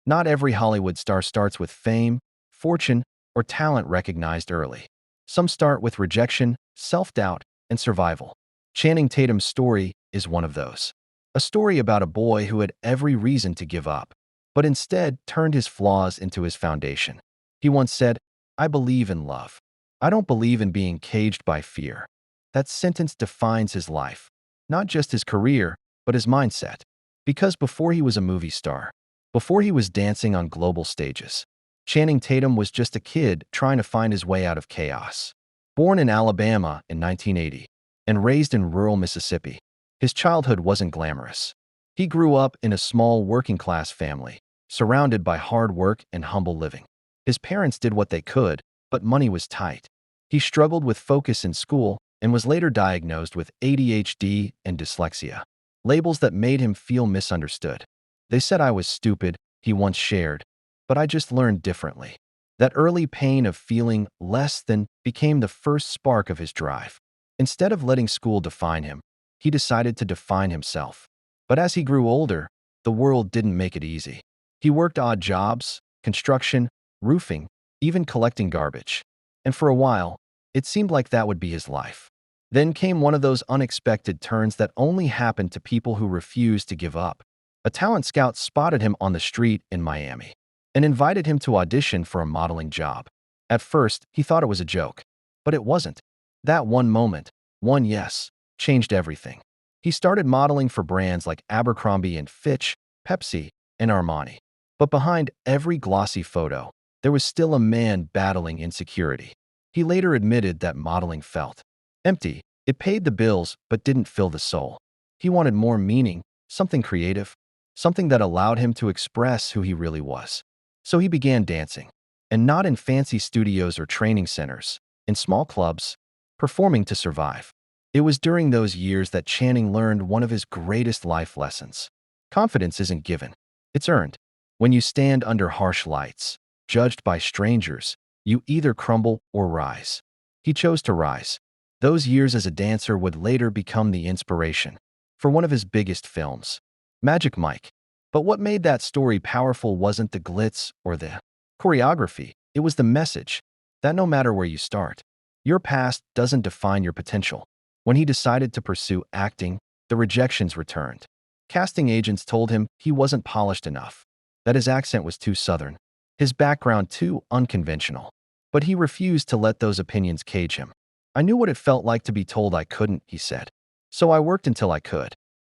Not every Hollywood star starts with fame, fortune, or talent recognized early. Some start with rejection, self-doubt, and survival. Channing Tatum's story is one of those. A story about a boy who had every reason to give up, but instead turned his flaws into his foundation. He once said, "I believe in love. I don't believe in being caged by fear." That sentence defines his life, not just his career, but his mindset. Because before he was a movie star, before he was dancing on global stages, Channing Tatum was just a kid trying to find his way out of chaos. Born in Alabama in 1980 and raised in rural Mississippi, his childhood wasn't glamorous. He grew up in a small working-class family, surrounded by hard work and humble living. His parents did what they could, but money was tight. He struggled with focus in school and was later diagnosed with ADHD and dyslexia, labels that made him feel misunderstood. "They said I was stupid," he once shared, "but I just learned differently." That early pain of feeling less than became the first spark of his drive. Instead of letting school define him, he decided to define himself. But as he grew older, the world didn't make it easy. He worked odd jobs, construction, roofing, even collecting garbage. And for a while, it seemed like that would be his life. Then came one of those unexpected turns that only happened to people who refused to give up. A talent scout spotted him on the street in Miami and invited him to audition for a modeling job. At first, he thought it was a joke, but it wasn't. That one moment, one yes, changed everything. He started modeling for brands like Abercrombie and Fitch, Pepsi, and Armani. But behind every glossy photo, there was still a man battling insecurity. He later admitted that modeling felt empty. It paid the bills, but didn't fill the soul. He wanted more meaning, something creative, something that allowed him to express who he really was. So he began dancing, and not in fancy studios or training centers, in small clubs, performing to survive. It was during those years that Channing learned one of his greatest life lessons. Confidence isn't given, it's earned. When you stand under harsh lights, judged by strangers, you either crumble or rise. He chose to rise. Those years as a dancer would later become the inspiration for one of his biggest films, Magic Mike. But what made that story powerful wasn't the glitz or the choreography. It was the message that no matter where you start, your past doesn't define your potential. When he decided to pursue acting, the rejections returned. Casting agents told him he wasn't polished enough, that his accent was too southern, his background too unconventional. But he refused to let those opinions cage him. "I knew what it felt like to be told I couldn't," he said. "So I worked until I could."